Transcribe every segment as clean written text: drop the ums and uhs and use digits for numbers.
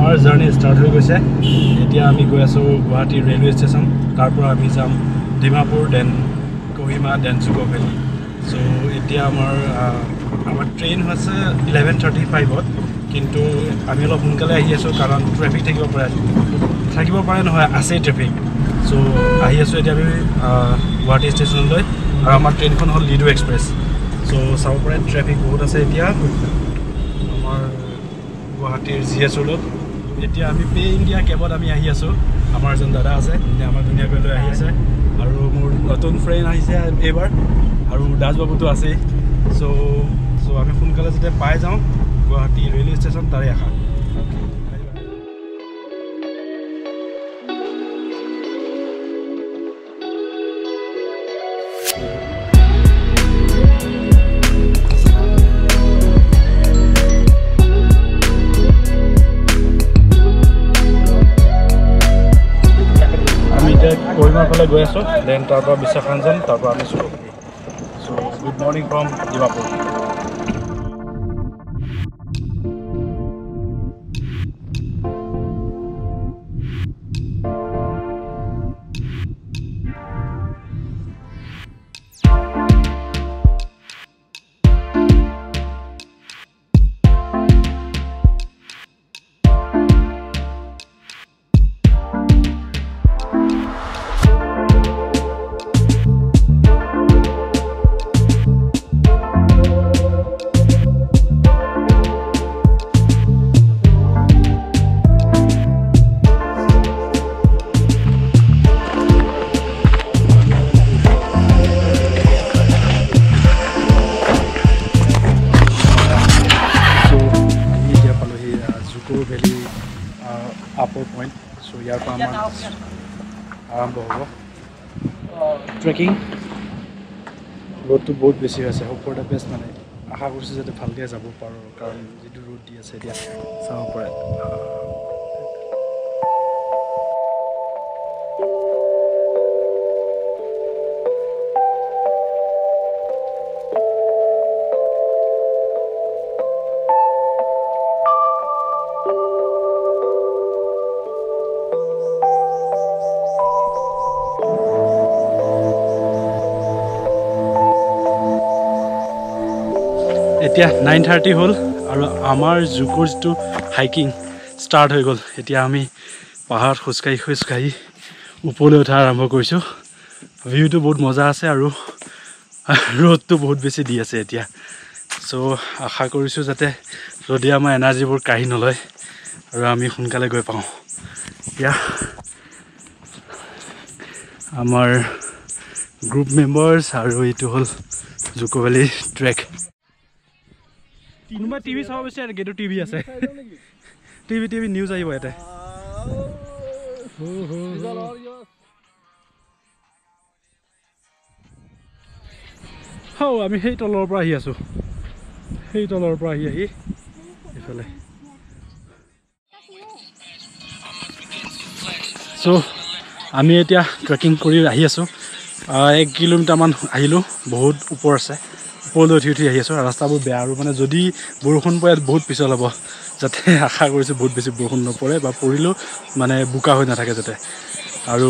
আমাৰ journey start হৈ গৈছে এতিয়া আমি গৈ আছো গুৱাহাটী ৰেলৱে ষ্টেচন তাৰ পৰা আমি যাম ডিমাপুৰ দেন কোহিমা দেন জুকো ভেলি সো এতিয়া আমাৰ ট্ৰেইন হৈছে 11:35 কিন্তু আমি অলপ সোনকালে আহি আছো কাৰণ ট্ৰেফিক থাকিব পাৰে নহয় আছে ট্ৰেফিক সো আহি আছো এতিয়া আমি গুৱাহাটী ষ্টেচনলৈ আৰু আমাৰ ট্ৰেইনখন হ'ল লিডো এক্সপ্ৰেছ সো চাব পাৰে ট্ৰেফিক বহুত আছে এতিয়া আমাৰ গুৱাহাটীৰ জিএছ ৰোডত এতিয়া আমি পে ইণ্ডিয়া কেবত আমি আহি আছো আমাৰ এজন দাদা আছে আমাৰ ধুনীয়াকৈ লৈ আহি আছে আৰু মোৰ নতুন ফ্ৰেণ্ড আহিছে এইবাৰ আৰু দাস বাবুটো আছে সো আমি সোনকালে যাতে পাই যাওঁ গুৱাহাটী ৰেলৱে ষ্টেচন তাৰে আশা কোহিমাৰ ফালে গৈ আছোঁ দেন তাৰ পৰা বিশাখাপট্টনম তাৰ পৰা আমি Dzukou valley so good morning from Dimapur Upper point, so ইয়াৰ পৰা আমাৰ আৰম্ভ হ'ব ট্ৰেকিং ৰ'দটো বহুত বেছি হৈছে হোপ ফৰ দ্য বেষ্ট মানে আশা কৰিছোঁ যাতে ভালকৈ যাব পাৰোঁ কাৰণ যিটো ৰ'দ দি আছে এতিয়া চাব পাৰে এতিয়া 9:30 হ'ল আৰু আমাৰ জুকোৰ যিটো হাইকিং ষ্টাৰ্ট হৈ গ'ল এতিয়া আমি পাহাৰত খোজকাঢ়ি ওপৰলৈ উঠা আৰম্ভ কৰিছোঁ ভিউটো বহুত মজা আছে আৰু ৰ'দটো বহুত বেছি দি আছে এতিয়া সো আশা কৰিছোঁ যাতে যদি আমাৰ এনাৰ্জিবোৰ কাঢ়ি নলয় আৰু আমি সোনকালে গৈ পাওঁ এতিয়া আমাৰ গ্ৰুপ মেম্বাৰ্ছ আৰু এইটো হ'ল জুকো ভেলি ট্ৰেক কোনোবা টিভি চাব বিচাৰে গেটো টিভি আছে টিভি নিউজ আহিব ইয়াতে আমি সেই তলৰ পৰা আহি আছোঁ এইফালে সো আমি এতিয়া ট্ৰেকিং কৰি আহি আছোঁ 1 কিলোমিটাৰমান আহিলোঁ বহুত ওপৰ আছে ওপৰলৈ উঠি আহি আছোঁ ৰাস্তাবোৰ বেয়া আৰু মানে যদি বৰষুণ পৰে বহুত পিছল হ'ব যাতে আশা কৰিছোঁ বহুত বেছি বৰষুণ নপৰে বা পৰিলেও মানে বোকা হৈ নাথাকে যাতে আৰু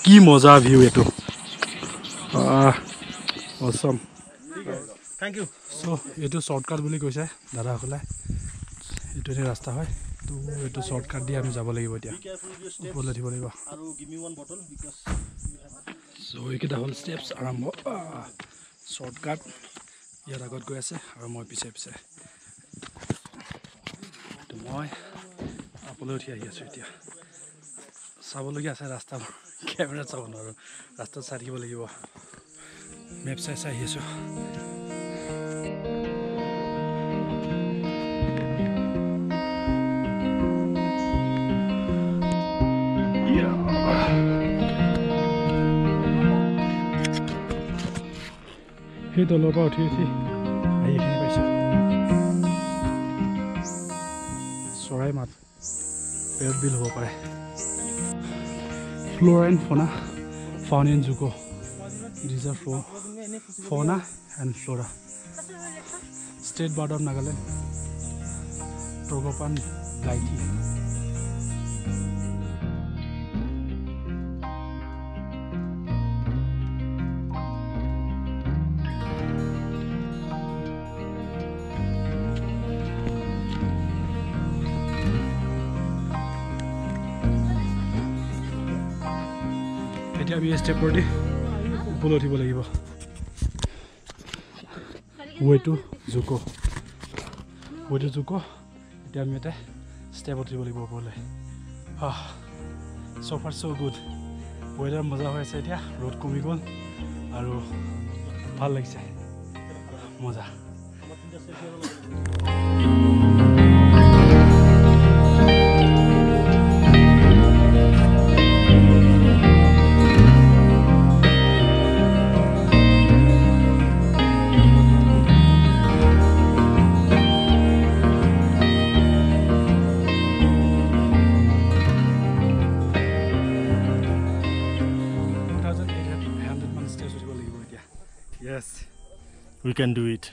কি মজা ভিউ এইটো অসম থেংক ইউ সো এইটো শ্বৰ্টকাট বুলি কৈছে দাদাসকলে এইটো এটা ৰাস্তা হয় তো এইটো শ্বৰ্টকাট দি আমি যাব লাগিব এতিয়া ওপৰলৈ উঠিব লাগিব সো এইকেইটা হ'ল ষ্টেপছ আৰম্ভ শ্বৰ্টকাট ইয়াৰ আগত গৈ আছে আৰু মই পিছে মই ওপৰলৈ উঠি আহি আছোঁ এতিয়া চাবলগীয়া আছে ৰাস্তাবোৰ কেমেৰাত চাব নোৱাৰোঁ ৰাস্তাত চাই থাকিব লাগিব মেপ চাই আহি আছোঁ সেই তলৰ পৰা উঠি আহি এইখিনি পাইছোঁ চৰাই মাত পেয়ৰ বিল হ'ব পাৰে flora and fauna in Dzukou. These are fauna and flora. State border of Nagaland, Togopan, Gaiti. এতিয়া আমি ষ্টেপৰ দি ওপৰলৈ উঠিব লাগিব ৱেটো জুকো এতিয়া আমি এটা ষ্টেপ উঠিব লাগিব ওপৰলৈ so far so good weather মজা হৈ আছে এতিয়া ৰ'দ কমি গ'ল আৰু ভাল লাগিছে মজা Yes, we can do it.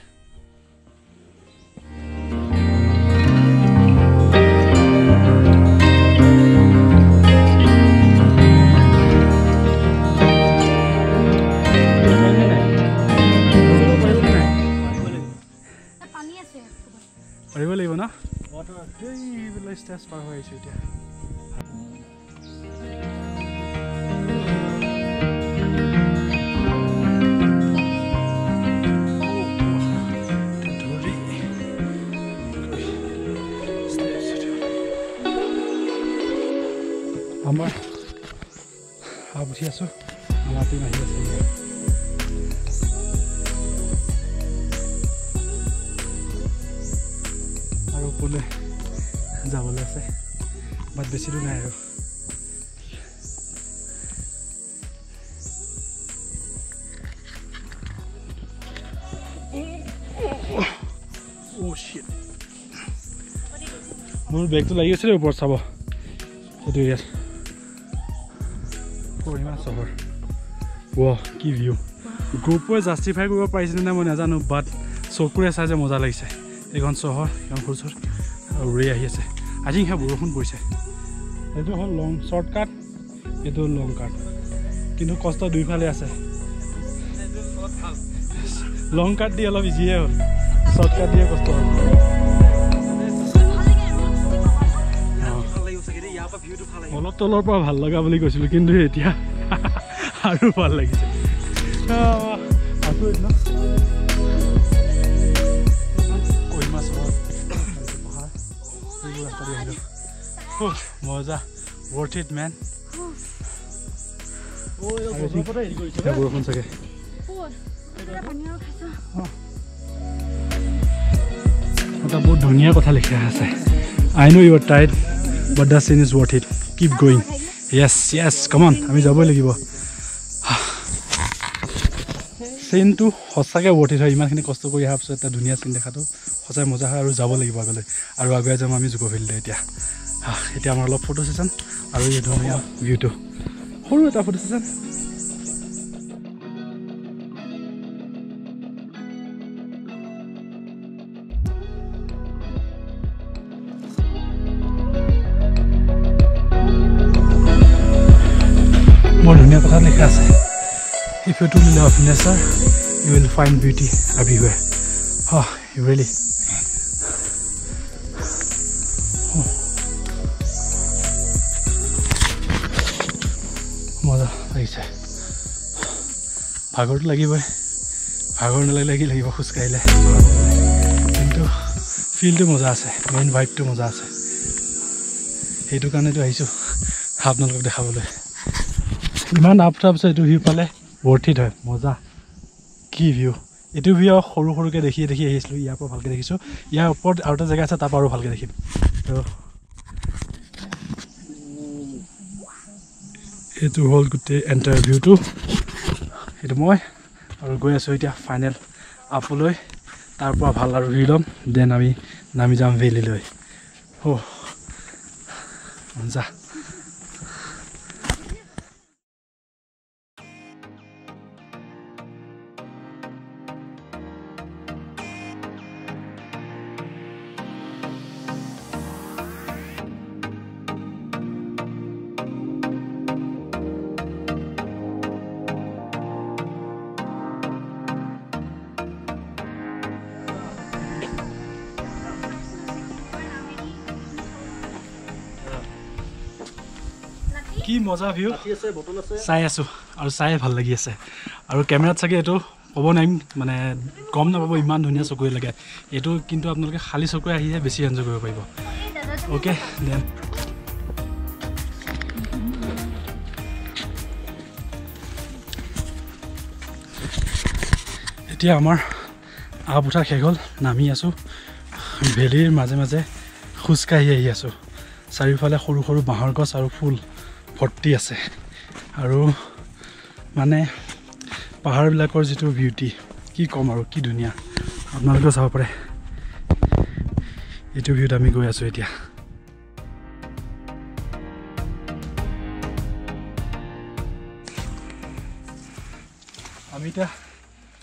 পাৰিব লাগিব না water এইবিলাক ষ্টেজ পাৰ হৈ আহিছে এতিয়া আমাৰ উঠি আছো আমাৰ টিম আহি আছে আৰু ওপৰলৈ যাবলৈ আছে বাট বেছি দূৰ নাই আৰু মোৰ বেগটো লাগি আছে ওপৰত চাব সেইটো ইয়াত চহৰ ৱাহ কি ভিউ গ্ৰুপে জাষ্টিফাই কৰিব পাৰিছিলে নে মই নাজানো বাট চকুৰে চাই যে মজা লাগিছে এইখন চহৰ এখন সৰু চহৰ আৰু উৰি আহি আছে আজি সেয়া বৰষুণ পৰিছে এইটো হ'ল লং শ্বৰ্টকাট এইটো লং কাট কিন্তু কষ্ট দুইফালে আছে লং কাট দি অলপ ইজিয়ে হ'ল শ্বৰ্টকাট দিয়ে কষ্ট হ'ল অলপ তলৰ পৰা ভাল লগা বুলি কৈছিলোঁ কিন্তু এতিয়া আৰু ভাল লাগিছে মজা worth it man বৰষুণ চাগে এটা বহুত ধুনীয়া কথা লিখা আছে I know you are tired but the scene is worth it keep going yes come on আমি যাবই লাগিব সিনটো হসাকে worth it হয় ইমানখিনি কষ্ট কৰি অহাৰ পিছত এটা ধুনীয়া সিন দেখাটো সঁচাই মজা হয় আৰু যাব লাগিব আগলৈ আৰু আগুৱাই যাম আমি জুকো ভেলীলৈ এতিয়া আমাৰ অলপ ফটো সেশন আৰু এই ধুনীয়া ভিউটো সৰু এটা photo session more dhuniya kotha likha ase if you truly love nature you will find beauty everywhere you really moza aise bhagor lagiboi bhagor nalagile khus kaile kintu feel to moza ase main vibe to moza ase hetu kane to aisu apnalok dekhabole ইমান আপটাপ আছে এইটো view পালে worth it হয় মজা কি view এইটো view সৰু সৰুকে দেখি আহিছিলো ইয়াৰ পৰা ভালকে দেখিছো ইয়াৰ ওপৰত আৰু এটা জায়গা আছে তাৰ পৰা ভালকে দেখিম তো এইটো হ'ল গুটে এন্টাৰ ভিউটো এইটো মই আৰু গৈ আছো এতিয়া ফাইনেল আপলৈ তাৰ পৰা ভাল আৰু ভিউ লম দেন আমি নামি যাম ভেলীলৈ মজা কি মজা ভিউ চাই আছো আৰু চাই ভাল লাগি আছে আৰু কেমেৰাত চাগে এইটো ক'ব নোৱাৰিম মানে গম নাপাব ইমান ধুনীয়া চকুৱে লাগে এইটো কিন্তু আপোনালোকে খালী চকুৱে আহিহে বেছি এনজয় কৰিব পাৰিব অ'কে দেন এতিয়া আমাৰ আপ উঠা শেষ হ'ল নামি আছোঁ ভেলীৰ মাজে মাজে খোজকাঢ়ি আহি আছোঁ চাৰিওফালে সৰু সৰু বাঁহৰ গছ আৰু ফুল ভৰ্তি আছে আৰু মানে পাহাৰবিলাকৰ যিটো বিউটি কি ক'ম আৰু কি ধুনীয়া আপোনালোকেও চাব পাৰে এইটো ভিউত আমি গৈ আছোঁ এতিয়া আমি এতিয়া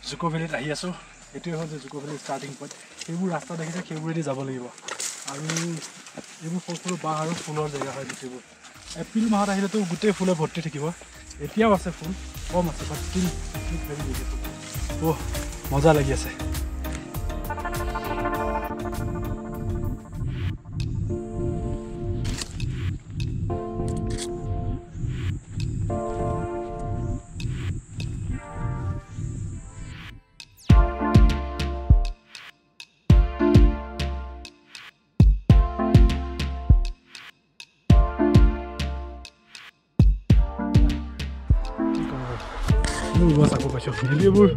জুকো ভেলীত আহি আছোঁ এইটোৱে হ'ল যে জুকো ভেলীৰ ষ্টাৰ্টিং পইণ্ট সেইবোৰ ৰাস্তা দেখিছে সেইবোৰেদি যাব লাগিব আৰু এইবোৰ সৰু সৰু বাঁহ আৰু ফুলৰ জেগা হয় গোটেইবোৰ এপ্ৰিল মাহত আহিলেতো গোটেই ফুলে ভৰ্তি থাকিব এতিয়াও আছে ফুল কম আছে বাট ষ্টিল ভেৰি বিউটিফুল অ' মজা লাগি আছে গছ আকৌ পাইছোঁ এইবোৰ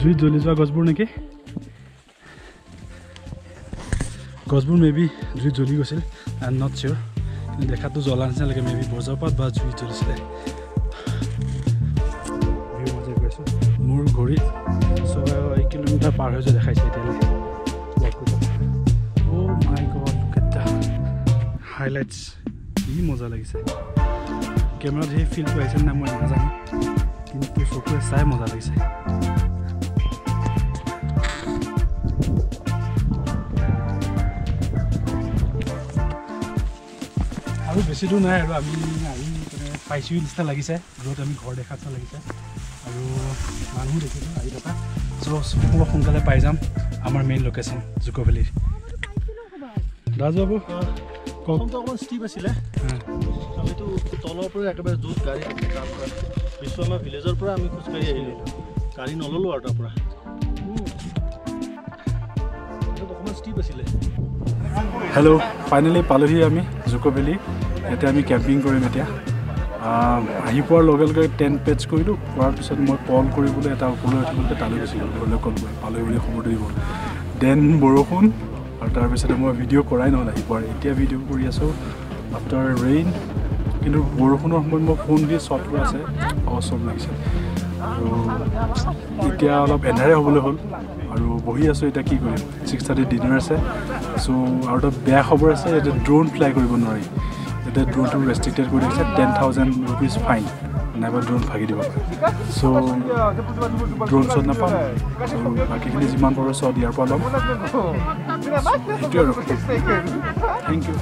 জুইত জ্বলি যোৱা গছবোৰ নেকি গছবোৰ মেবি জুইত জ্বলি গৈছিল আই এম নট চিয়'ৰ কিন্তু দেখাতো জ্বলা নিচিনা লাগে মেবি বৰজপাত বা জুইত জ্বলিছিলে ভিউ মজা পাইছোঁ মোৰ ঘড়ীত 1 কিলোমিটাৰ পাৰ হৈ যোৱা দেখাইছে এতিয়ালৈ oh' my god look at the highlights কি মজা লাগিছে কেমেৰাত সেই ফিল্ডটো আহিছে নাই মই নাজানো কিন্তু চকুৱে চাই মজা লাগিছে আৰু বেছি দূৰ নাই আৰু আমি আহি পাইছোঁ নিচিনা লাগিছে য'ত আমি ঘৰ দেখা নিচিনা লাগিছে আৰু মানুহ দেখিছোঁ আহি থকা চ' খুব সোনকালে পাই যাম আমাৰ মেইন লোকেশ্যন জুকো ভেলীৰ ৰাজবাবু কওক অকণমান ষ্টিপ আছিলে আমিতো তলৰ পৰা একেবাৰে জোত গাড়ী বিশ্ব আমাৰ ভিলেজৰ পৰা আমি খোজকাঢ়ি আহিলোঁ গাড়ী নল'লোঁ আৰু তাৰ পৰা অকণমান ষ্টিপ আছিলে হেল্ল' ফাইনেলি পালোহি আমি জুকো ভেলী ইয়াতে আমি কেম্পিং কৰিম এতিয়া আহি পোৱাৰ লগে লগে টেণ্ট পেচ কৰিলোঁ কৰাৰ পিছত মই কল কৰিবলৈ এটা ওপৰলৈ উঠিবলৈ তালৈ গৈছিলোঁ ঘৰলৈ কল কৰি পালোহি বুলি খবৰ দিব দেন বৰষুণ আৰু তাৰপিছতে মই ভিডিঅ' কৰাই নহ'ল আহি পোৱাৰ এতিয়া ভিডিঅ' কৰি আছোঁ আফটাৰ ৰেইন কিন্তু বৰষুণৰ সময়ত মই ফোন দি শ্বট কৰা আছে অচম লাগিছে আৰু এতিয়া অলপ এন্ধাৰে হ'বলৈ হ'ল আৰু বহি আছোঁ এতিয়া কি কৰিম 6:30 ডিনাৰ আছে চ' আৰু এটা বেয়া খবৰ আছে এতিয়া ড্ৰোন ফ্লাই কৰিব নোৱাৰি এতিয়া ড্ৰোনটো ৰেষ্ট্ৰিক্টেড কৰি দিছে 10,000 rupees ফাইন নাইবা ড্ৰোন ভাগি দিব পাৰে চ' ড্ৰোন শ্বট নাপাম চ' বাকীখিনি যিমান পাৰোঁ শ্বট ইয়াৰ পৰা ল'ম সেইটোৱে আৰু থেংক ইউ